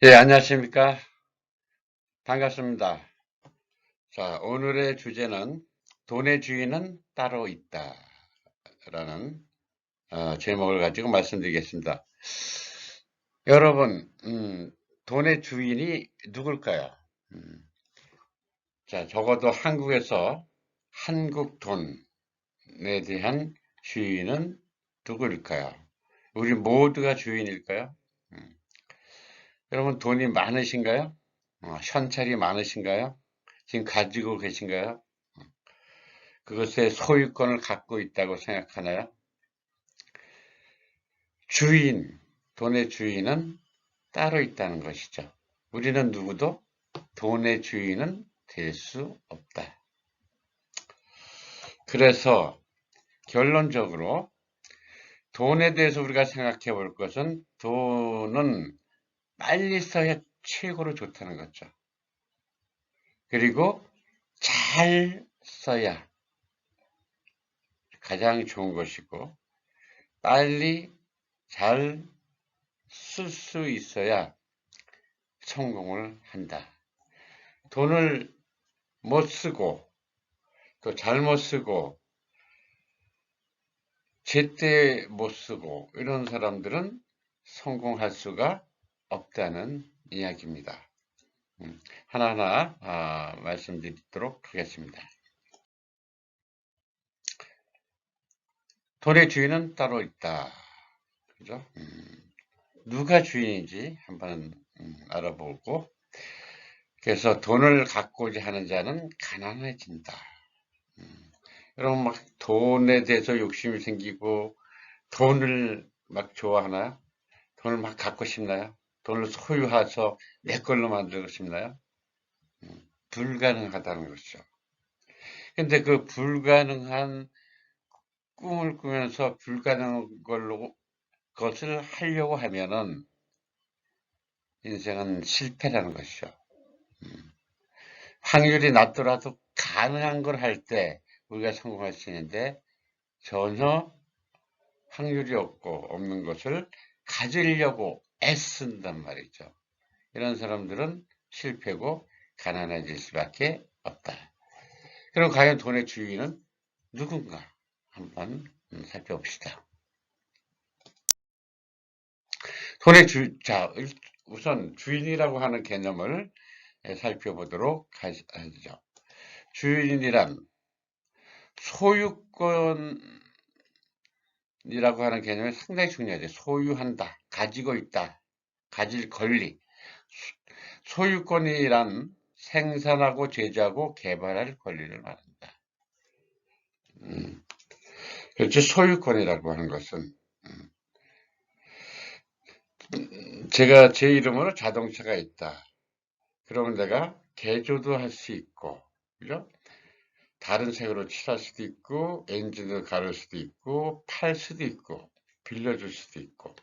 예, 안녕하십니까. 반갑습니다. 자, 오늘의 주제는 돈의 주인은 따로 있다. 라는 제목을 가지고 말씀드리겠습니다. 여러분, 돈의 주인이 누굴까요? 음, 자, 적어도 한국에서 한국 돈에 대한 주인은 누구일까요? 우리 모두가 주인일까요? 음, 여러분, 돈이 많으신가요? 현찰이 많으신가요? 지금 가지고 계신가요? 그것의 소유권을 갖고 있다고 생각하나요? 주인, 돈의 주인은 따로 있다는 것이죠. 우리는 누구도 돈의 주인은 될 수 없다. 그래서 결론적으로 돈에 대해서 우리가 생각해 볼 것은 돈은 빨리 써야 최고로 좋다는 거죠. 그리고 잘 써야 가장 좋은 것이고 빨리 잘 쓸 수 있어야 성공을 한다. 돈을 못 쓰고 또 잘못 쓰고 제때 못 쓰고 이런 사람들은 성공할 수가 없다는 이야기입니다. 하나하나 말씀드리도록 하겠습니다. 돈의 주인은 따로 있다. 그죠? 누가 주인인지 한번 알아보고 그래서 돈을 갖고자 하는 자는 가난해진다. 여러분 막 돈에 대해서 욕심이 생기고 돈을 막 좋아하나요? 돈을 막 갖고 싶나요? 돈을 소유해서 내 걸로 만들고 싶나요? 불가능하다는 것이죠. 근데 그 불가능한 꿈을 꾸면서 불가능한 걸로 그것을 하려고 하면은 인생은 실패라는 것이죠. 확률이 낮더라도 가능한 걸 할 때 우리가 성공할 수 있는데 전혀 확률이 없는 것을 가지려고 애쓴단 말이죠. 이런 사람들은 실패고 가난해질 수밖에 없다. 그럼 과연 돈의 주인은 누군가 한번 살펴봅시다. 자, 우선 주인이라고 하는 개념을 살펴보도록 하죠. 주인이란 소유권이라고 하는 개념이 상당히 중요하죠. 소유한다, 가지고 있다, 가질 권리. 소유권이란 생산하고 제조하고 개발할 권리를 말한다. 그렇지, 소유권이라고 하는 것은 제가 제 이름으로 자동차가 있다. 그러면 내가 개조도 할 수 있고, 그죠? 다른 색으로 칠할 수도 있고, 엔진을 갈을 수도 있고, 팔 수도 있고, 빌려줄 수도 있고,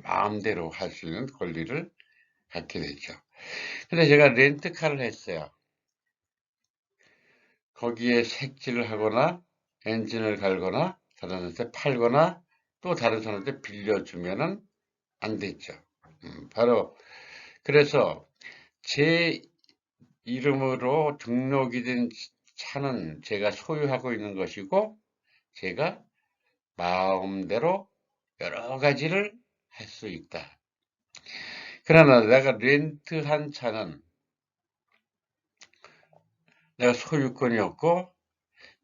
마음대로 할 수 있는 권리를 갖게 되죠. 근데 제가 렌트카를 했어요. 거기에 색칠을 하거나, 엔진을 갈거나, 다른 사람한테 팔거나, 또 다른 사람한테 빌려주면은 안 되죠. 바로, 그래서 제 이름으로 등록이 된 차는 제가 소유하고 있는 것이고, 제가 마음대로 여러 가지를 할 수 있다. 그러나 내가 렌트한 차는 내가 소유권이 없고,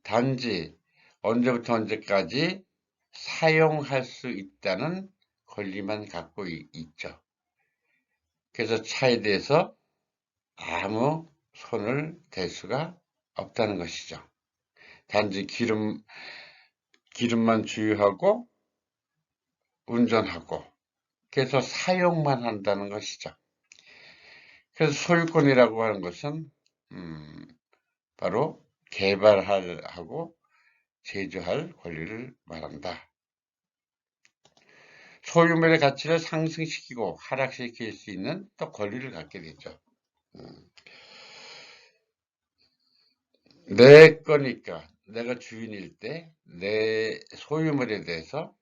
단지 언제부터 언제까지 사용할 수 있다는 권리만 갖고 있죠. 그래서 차에 대해서 아무 손을 댈 수가 없다는 것이죠. 단지 기름만 주유하고 운전하고 그래서 사용만 한다는 것이죠. 그래서 소유권이라고 하는 것은 바로 개발하고 제조할 권리를 말한다. 소유물의 가치를 상승시키고 하락시킬 수 있는 또 권리를 갖게 되죠. 내 거니까 내가 주인일 때 내 소유물에 대해서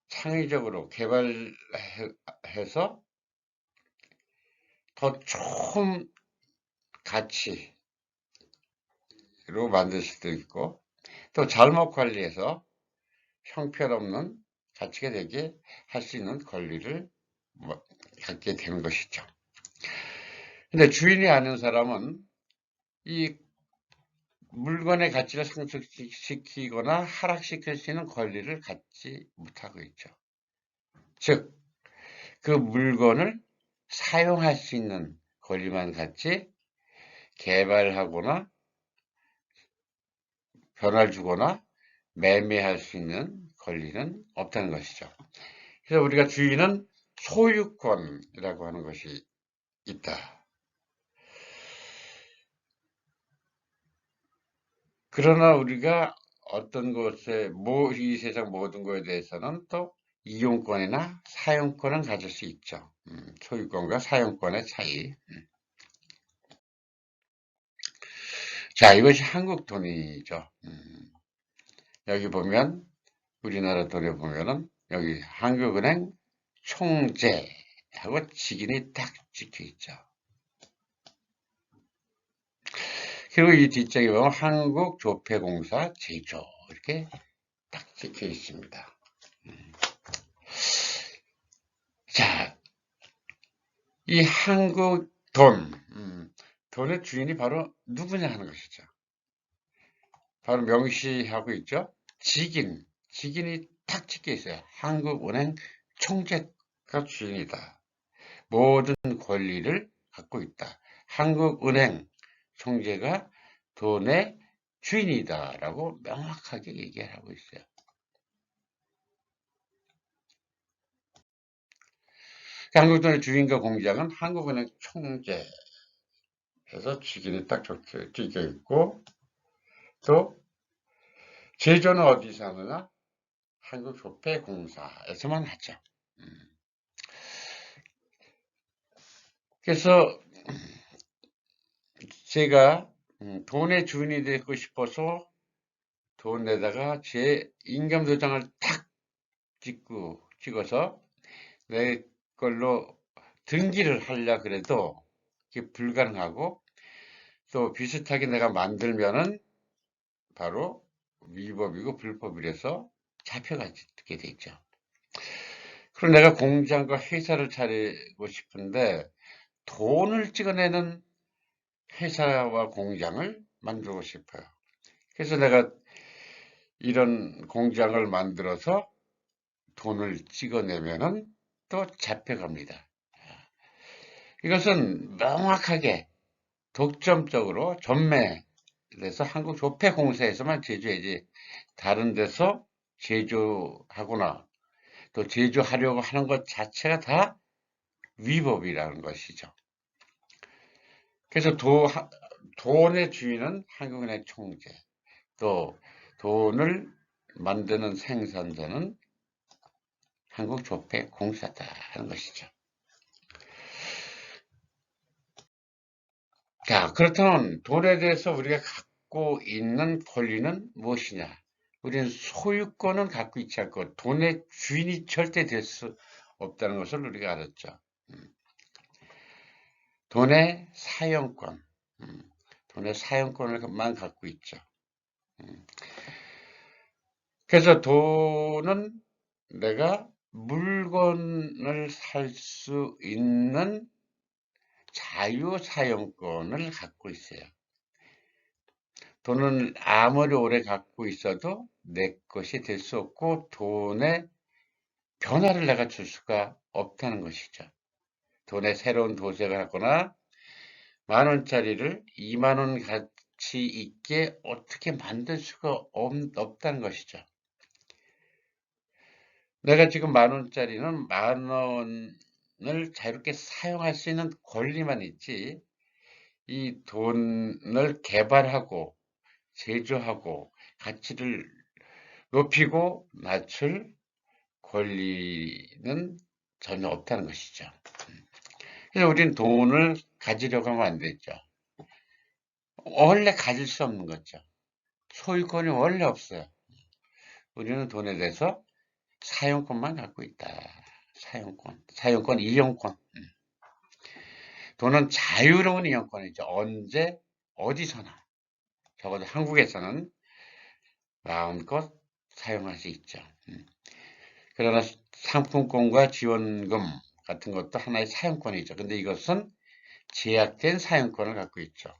창의적으로 개발해서 해서 더 좋은 가치로 만들 수도 있고, 또 잘못 관리해서 형편없는 가치가 되게 할 수 있는 권리를 갖게 되는 것이죠. 근데 주인이 아닌 사람은 이 물건의 가치를 상승시키거나 하락시킬 수 있는 권리를 갖지 못하고 있죠. 즉, 그 물건을 사용할 수 있는 권리만 갖지 개발하거나 변화를 주거나 매매할 수 있는 권리는 없다는 것이죠. 그래서 우리가 주인은 소유권이라고 하는 것이 있다. 그러나 우리가 어떤 것에, 이 세상 모든 것에 대해서는 또 이용권이나 사용권은 가질 수 있죠. 소유권과 사용권의 차이. 자, 이것이 한국 돈이죠. 여기 보면, 우리나라 돈에 보면은, 여기 한국은행 총재하고 직인이 딱 찍혀 있죠. 그리고 이 뒷장에 보면 한국조폐공사 제조 이렇게 딱 찍혀 있습니다. 자, 이 한국 돈의 주인이 바로 누구냐 하는 것이죠. 바로 명시하고 있죠. 직인이 딱 찍혀 있어요. 한국은행 총재가 주인이다. 모든 권리를 갖고 있다. 한국은행 총재가 돈의 주인이다라고 명확하게 얘기하고 있어요. 한국돈의 주인과 공장은 한국은행 총재 해서 직인이 딱 적혀 있고, 또 제조는 어디서 하느냐? 한국조폐공사에서만 하죠. 그래서 제가 돈의 주인이 되고 싶어서 돈에다가 제 임금도장을 탁 찍어서 내 걸로 등기를 하려 그래도 그게 불가능하고, 또 비슷하게 내가 만들면은 바로 위법이고 불법이라서 잡혀가게 돼 있죠. 그럼 내가 공장과 회사를 차리고 싶은데 돈을 찍어내는 회사와 공장을 만들고 싶어요. 그래서 내가 이런 공장을 만들어서 돈을 찍어내면은 또 잡혀갑니다. 이것은 명확하게 독점적으로 전매돼서 한국조폐공사에서만 제조해야지, 다른 데서 제조하거나 또 제조하려고 하는 것 자체가 다 위법이라는 것이죠. 그래서 돈의 주인은 한국은행 총재, 또 돈을 만드는 생산자는 한국조폐공사다 하는 것이죠. 자, 그렇다면 돈에 대해서 우리가 갖고 있는 권리는 무엇이냐? 우리는 소유권은 갖고 있지 않고 돈의 주인이 절대 될 수 없다는 것을 우리가 알았죠. 돈의 사용권, 돈의 사용권을만 갖고 있죠. 그래서 돈은 내가 물건을 살 수 있는 자유사용권을 갖고 있어요. 돈은 아무리 오래 갖고 있어도 내 것이 될 수 없고 돈의 변화를 내가 줄 수가 없다는 것이죠. 돈에 새로운 도색을 하거나 10,000원짜리를 20,000원 가치 있게 어떻게 만들 수가 없다는 것이죠. 내가 지금 10,000원짜리는 10,000원을 자유롭게 사용할 수 있는 권리만 있지, 이 돈을 개발하고 제조하고 가치를 높이고 낮출 권리는 전혀 없다는 것이죠. 그래서 우리는 돈을 가지려고 하면 안 되죠. 원래 가질 수 없는 거죠. 소유권이 원래 없어요. 우리는 돈에 대해서 사용권만 갖고 있다. 사용권, 이용권. 돈은 자유로운 이용권이죠. 언제, 어디서나. 적어도 한국에서는 마음껏 사용할 수 있죠. 그러나 상품권과 지원금 같은 것도 하나의 사용권이죠. 근데 이것은 제약된 사용권을 갖고 있죠.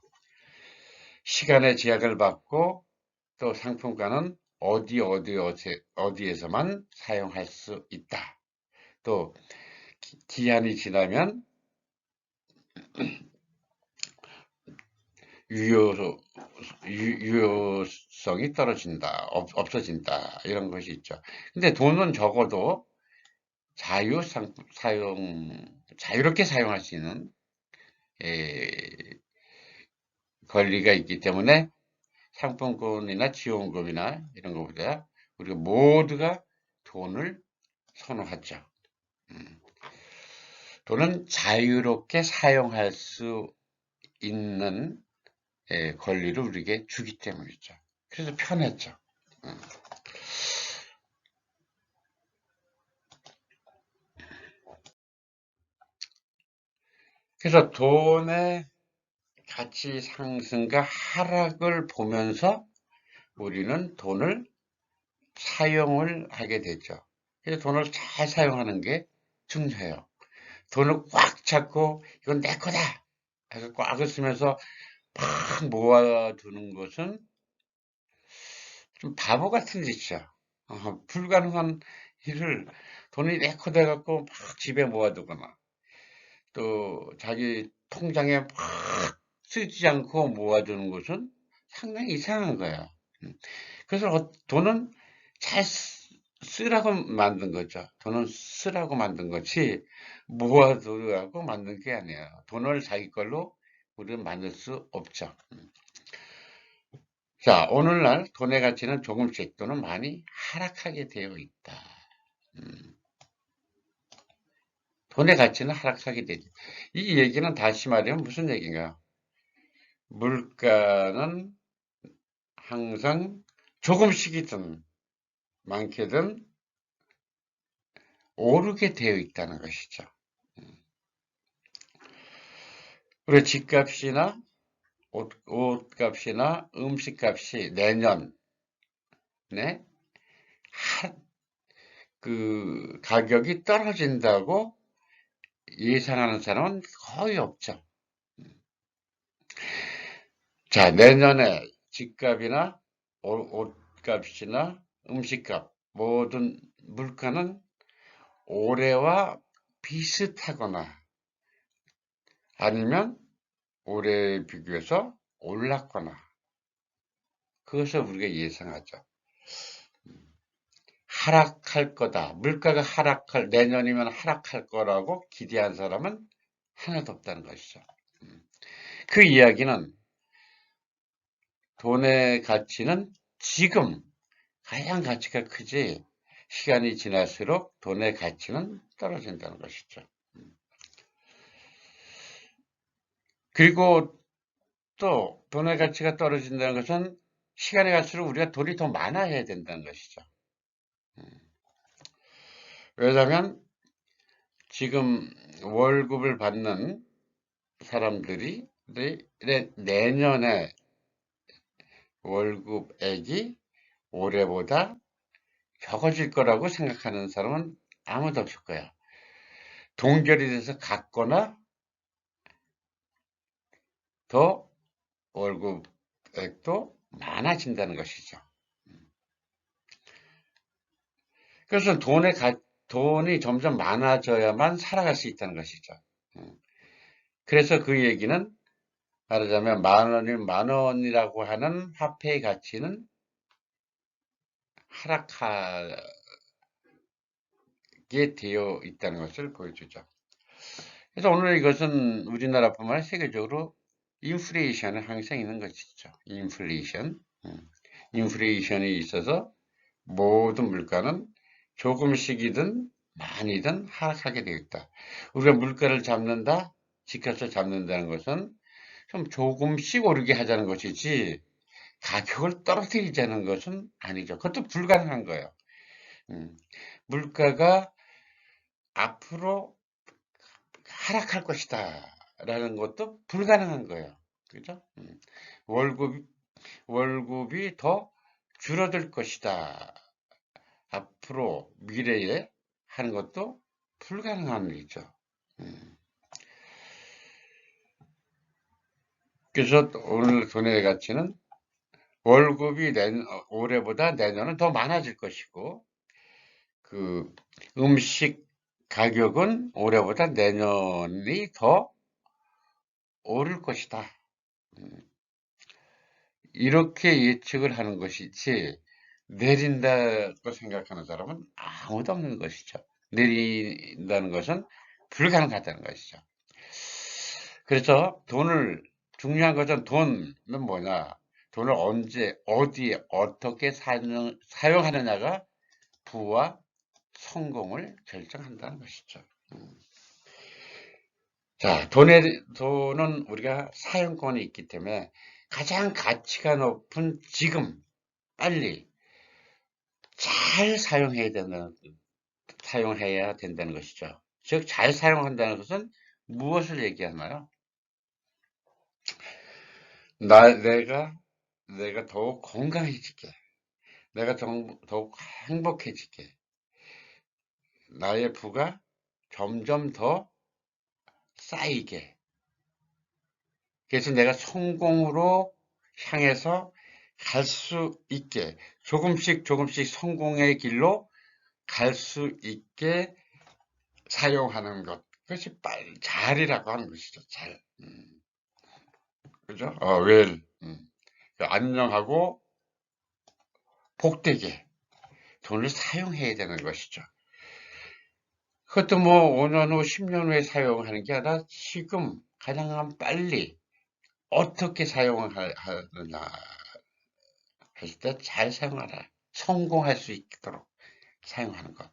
시간의 제약을 받고 또 상품권은 어디에서만 사용할 수 있다. 또 기한이 지나면 유효성이 떨어진다, 없어진다, 이런 것이 있죠. 근데 돈은 적어도 자유롭게 사용할 수 있는 권리가 있기 때문에 상품권이나 지원금이나 이런 것보다 우리가 모두가 돈을 선호하죠. 돈은 자유롭게 사용할 수 있는 권리를 우리에게 주기 때문이죠. 그래서 편했죠. 그래서 돈의 가치 상승과 하락을 보면서 우리는 돈을 사용을 하게 되죠. 그래서 돈을 잘 사용하는 게 중요해요. 돈을 꽉 잡고 이건 내 거다 해서 꽉 쓰면서 막 모아두는 것은 좀 바보 같은 짓이죠. 불가능한 일을 돈이 내 거 돼갖고 막 집에 모아두거나 또 자기 통장에 막 쓰지 않고 모아두는 것은 상당히 이상한 거야. 그래서 돈은 잘 쓰라고 만든 거죠. 돈은 쓰라고 만든 거지 모아두라고 만든 게 아니에요. 돈을 자기 걸로 우리는 만들 수 없죠. 자, 오늘날 돈의 가치는 조금씩 또는 많이 하락하게 되어 있다. 돈의 가치는 하락하게 되죠. 이 얘기는 다시 말하면 무슨 얘기인가? 물가는 항상 조금씩이든 많게든 오르게 되어 있다는 것이죠. 우리 집값이나 옷값이나 음식값이 내년에 그 가격이 떨어진다고 예상하는 사람은 거의 없죠. 자, 내년에 집값이나 옷값이나 음식값 모든 물가는 올해와 비슷하거나 아니면 올해에 비교해서 올랐거나 그것을 우리가 예상하죠. 하락할 거다. 물가가 내년이면 하락할 거라고 기대한 사람은 하나도 없다는 것이죠. 그 이야기는 돈의 가치는 지금 가장 가치가 크지 시간이 지날수록 돈의 가치는 떨어진다는 것이죠. 그리고 또 돈의 가치가 떨어진다는 것은 시간이 갈수록 우리가 돈이 더 많아야 된다는 것이죠. 왜냐하면 지금 월급을 받는 사람들이 내년에 월급액이 올해보다 적어질 거라고 생각하는 사람은 아무도 없을 거야. 동결이 돼서 같거나 더 월급액도 많아진다는 것이죠. 그래서 돈이 점점 많아져야만 살아갈 수 있다는 것이죠. 그래서 그 얘기는 말하자면 만 원이라고 하는 화폐의 가치는 하락하게 되어 있다는 것을 보여주죠. 그래서 오늘 이것은 우리나라뿐만 아니라 세계적으로 인플레이션은 항상 있는 것이죠. 인플레이션이 있어서 모든 물가는 조금씩이든 많이든 하락하게 되어 있다. 우리가 물가를 잡는다, 집값을 잡는다는 것은 좀 조금씩 오르게 하자는 것이지 가격을 떨어뜨리자는 것은 아니죠. 그것도 불가능한 거예요. 물가가 앞으로 하락할 것이다 라는 것도 불가능한 거예요. 그죠? 월급이 더 줄어들 것이다. 앞으로 미래에 하는 것도 불가능한 일이죠. 그래서 오늘 돈의 가치는 월급이 올해보다 내년은 더 많아질 것이고, 그 음식 가격은 올해보다 내년이 더 오를 것이다. 이렇게 예측을 하는 것이지, 내린다고 생각하는 사람은 아무도 없는 것이죠. 내린다는 것은 불가능하다는 것이죠. 그래서 중요한 것은 돈은 뭐냐? 돈을 언제, 어디에, 어떻게 사용하느냐가 부와 성공을 결정한다는 것이죠. 자, 돈은 우리가 사용권이 있기 때문에 가장 가치가 높은 지금, 빨리 잘 사용해야 된다는 것이죠. 즉, 잘 사용한다는 것은 무엇을 얘기하나요? 내가 더욱 건강해지게, 내가 더욱 행복해지게, 나의 부가 점점 더 쌓이게, 그래서 내가 성공으로 향해서 갈 수 있게, 조금씩 성공의 길로 갈 수 있게 사용하는 것. 그것이 잘이라고 하는 것이죠. 잘. 그죠? 안녕하고 복되게 돈을 사용해야 되는 것이죠. 그것도 뭐 5년 후, 10년 후에 사용하는 게 아니라 지금 가장 빨리 어떻게 사용하느냐 했을 때 잘 사용하라. 성공할 수 있도록 사용하는 것.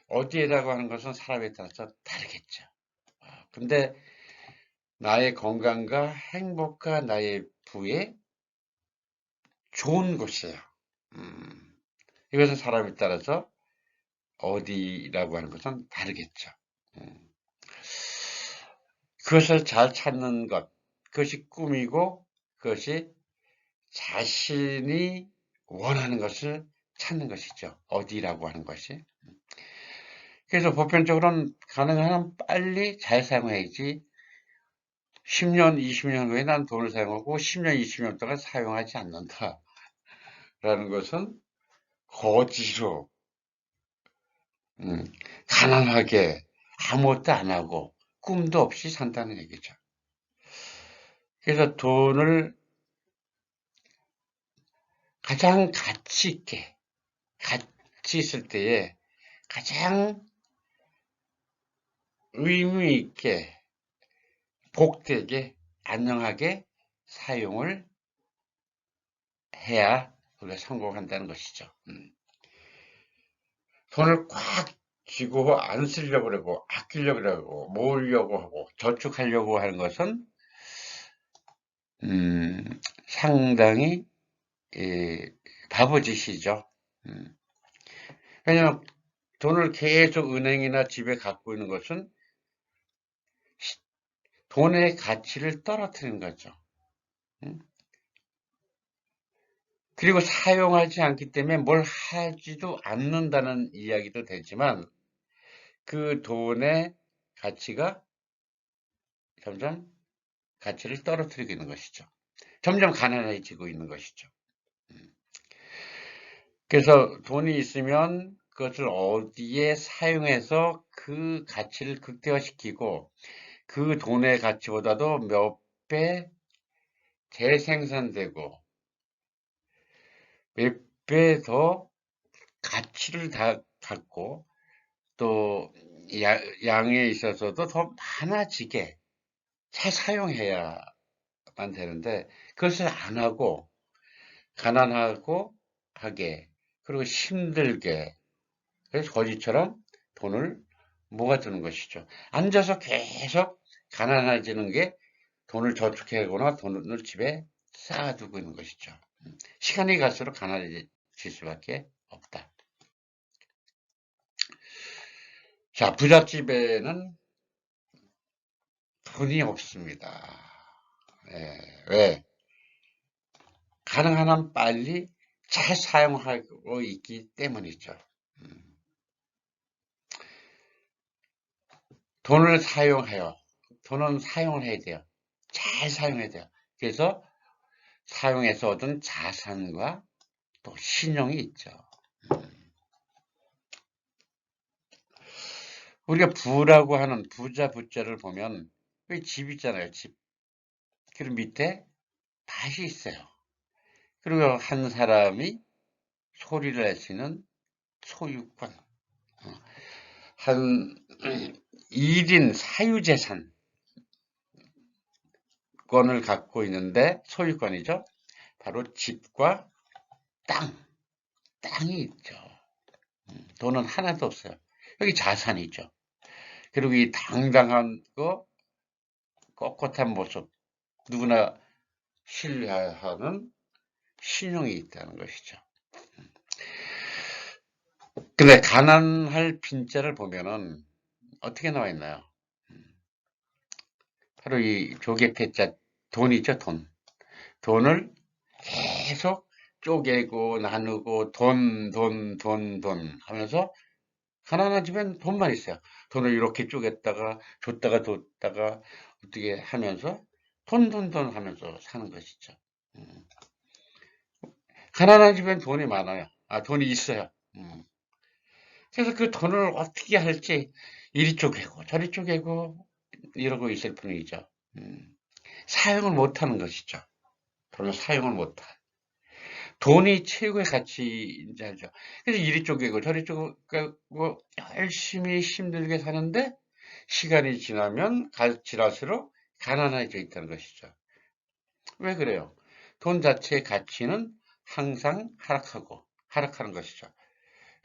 어디에라고 하는 것은 사람에 따라서 다르겠죠. 근데 나의 건강과 행복과 나의 부에 좋은 곳이에요. 이것은 사람에 따라서 어디라고 하는 것은 다르겠죠. 그것을 잘 찾는 것, 그것이 꿈이고 그것이 자신이 원하는 것을 찾는 것이죠. 어디라고 하는 것이. 그래서 보편적으로는 가능한 한 빨리 잘 사용해야지 10년, 20년 후에 난 돈을 사용하고 10년, 20년 동안 사용하지 않는다. 라는 것은 거지로, 가난하게 아무것도 안 하고 꿈도 없이 산다는 얘기죠. 그래서 돈을 가장 가치 있게, 가치 있을 때에 가장 의미 있게, 복되게, 안녕하게 사용을 해야 우리가 성공한다는 것이죠. 돈을 꽉 쥐고 안 쓰려고 그러고, 아끼려고 그러고, 모으려고 하고, 저축하려고 하는 것은, 상당히, 바보짓이죠. 왜냐면 돈을 계속 은행이나 집에 갖고 있는 것은 돈의 가치를 떨어뜨리는 거죠. 그리고 사용하지 않기 때문에 뭘 하지도 않는다는 이야기도 되지만 그 돈의 가치가 점점 가치를 떨어뜨리고 있는 것이죠. 점점 가난해지고 있는 것이죠. 그래서 돈이 있으면 그것을 어디에 사용해서 그 가치를 극대화시키고 그 돈의 가치보다도 몇 배 재생산되고 몇 배 더 가치를 갖고 또 양에 있어서도 더 많아지게 잘 사용해야만 되는데 그것을 안 하고 가난하고 하게 그리고 힘들게 그래서 거지처럼 돈을 모아두는 것이죠. 앉아서 계속 가난해지는 게 돈을 저축하거나 돈을 집에 쌓아두고 있는 것이죠. 시간이 갈수록 가난해질 수밖에 없다. 자, 부잣집에는 돈이 없습니다. 예, 왜? 가능한 한 빨리 잘 사용하고 있기 때문이죠. 돈을 사용해요. 돈은 사용을 해야 돼요. 잘 사용해야 돼요. 그래서 사용해서 얻은 자산과 또 신용이 있죠. 우리가 부라고 하는 부자 부자를 보면 여기 집 있잖아요. 집. 그리고 밑에 밭이 있어요. 그리고 한 사람이 소리를 낼 수 있는 소유권. 한 1인 사유재산권을 갖고 있는데 소유권이죠. 바로 집과 땅이 있죠. 돈은 하나도 없어요. 여기 자산이죠. 그리고 이 당당한 거, 꼿꼿한 모습, 누구나 신뢰하는 신용이 있다는 것이죠. 근데 가난할 빈자를 보면은 어떻게 나와 있나요? 바로 이 조개패자 돈이죠, 돈. 돈을 계속 쪼개고 나누고 돈 하면서 가난한 집엔 돈만 있어요. 돈을 이렇게 쪼갰다가 줬다가 어떻게 하면서 돈 하면서 사는 것이죠. 음. 가난한 집엔 돈이 많아요. 돈이 있어요. 그래서 그 돈을 어떻게 할지 이리 쪼개고 저리 쪼개고 이러고 있을 뿐이죠. 사용을 못하는 것이죠. 돈을 사용을 못해. 돈이 최고의 가치인지 알죠. 그래서 이리 쪼개고 저리 쪼개고 열심히 힘들게 사는데 시간이 지나면 지날수록 가난해져 있다는 것이죠. 왜 그래요? 돈 자체의 가치는 항상 하락하는 것이죠.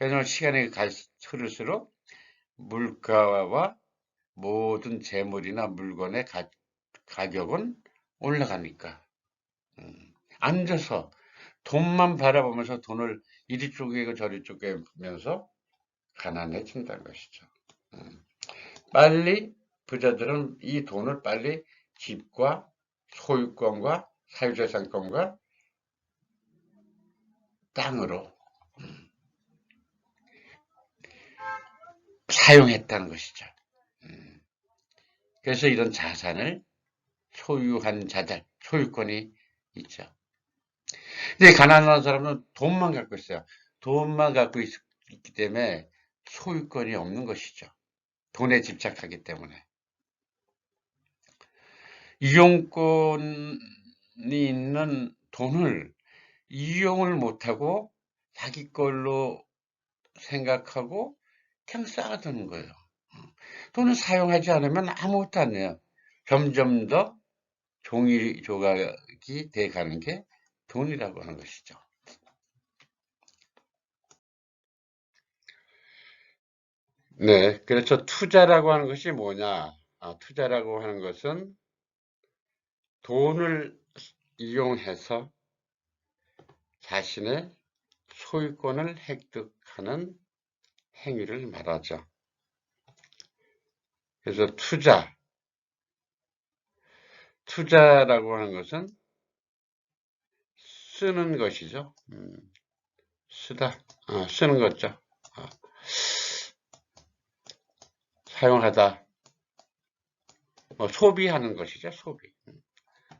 왜냐하면 시간이 흐를수록 물가와 모든 재물이나 물건의 가격은 올라가니까. 앉아서 돈만 바라보면서 돈을 이리 쪼개고 저리 쪼개면서 가난해진다는 것이죠. 빨리 부자들은 이 돈을 빨리 집과 소유권과 사유재산권과 땅으로 사용했다는 것이죠. 그래서 이런 자산을 소유한 자들, 소유권이 있죠. 근데 가난한 사람은 돈만 갖고 있어요. 돈만 갖고 있기 때문에 소유권이 없는 것이죠. 돈에 집착하기 때문에. 이용권이 있는 돈을 이용을 못하고 자기 걸로 생각하고 그냥 쌓아두는 거예요. 돈을 사용하지 않으면 아무것도 안 해요. 점점 더 종이 조각이 돼 가는 게 돈이라고 하는 것이죠. 네, 그래서 투자라고 하는 것이 뭐냐? 투자라고 하는 것은 돈을 이용해서 자신의 소유권을 획득하는 행위를 말하죠. 그래서 투자라고 하는 것은 쓰는 것이죠. 쓰는 거죠. 사용하다, 소비하는 것이죠.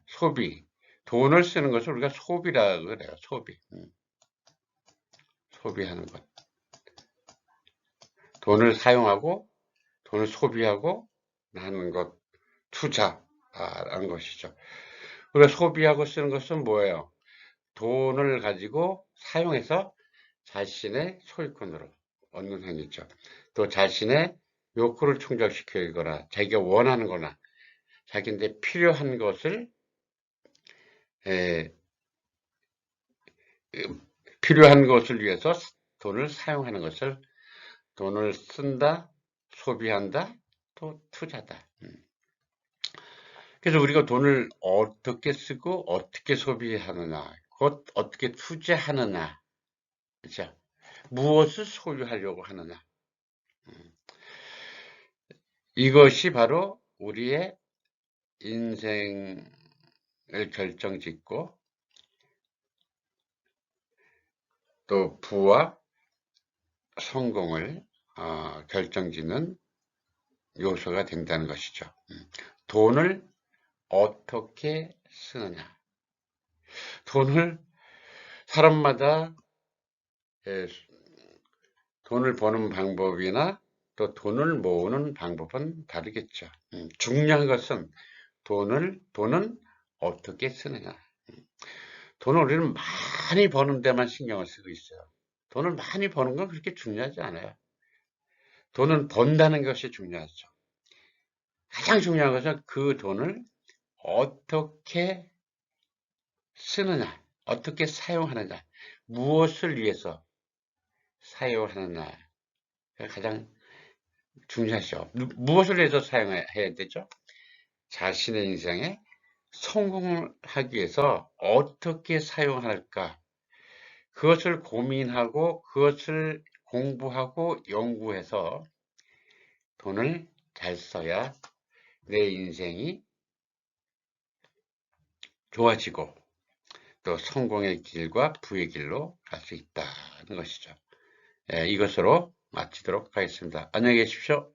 소비. 돈을 쓰는 것을 우리가 소비라고 그래요. 소비하는 것. 돈을 사용하고 돈을 소비하고 하는 것, 투자라는 것이죠. 우리가 소비하고 쓰는 것은 뭐예요? 돈을 가지고 사용해서 자신의 소유권으로 얻는 행위죠. 또 자신의 욕구를 충족시키거나 자기가 원하는 거나 자기한테 필요한 것을 필요한 것을 위해서 돈을 사용하는 것을 돈을 쓴다, 소비한다, 또 투자다. 그래서 우리가 돈을 어떻게 쓰고 어떻게 소비하느냐, 곧 어떻게 투자하느냐, 그렇죠? 무엇을 소유하려고 하느냐. 이것이 바로 우리의 인생을 결정짓고 또 부와 성공을 결정짓는 요소가 된다는 것이죠. 돈을 어떻게 쓰느냐. 돈을 사람마다 돈을 버는 방법이나 또 돈을 모으는 방법은 다르겠죠. 중요한 것은 돈은 어떻게 쓰느냐. 돈을 우리는 많이 버는 데만 신경을 쓰고 있어요. 돈을 많이 버는 건 그렇게 중요하지 않아요. 돈은 번다는 것이 중요하죠. 가장 중요한 것은 그 돈을 어떻게 쓰느냐, 어떻게 사용하느냐, 무엇을 위해서 사용하느냐가 가장 중요하죠. 무엇을 위해서 사용해야 되죠? 자신의 인생에 성공을 하기 위해서 어떻게 사용할까? 그것을 고민하고 그것을 공부하고 연구해서 돈을 잘 써야 내 인생이 좋아지고 또 성공의 길과 부의 길로 갈 수 있다는 것이죠. 이것으로 마치도록 하겠습니다. 안녕히 계십시오.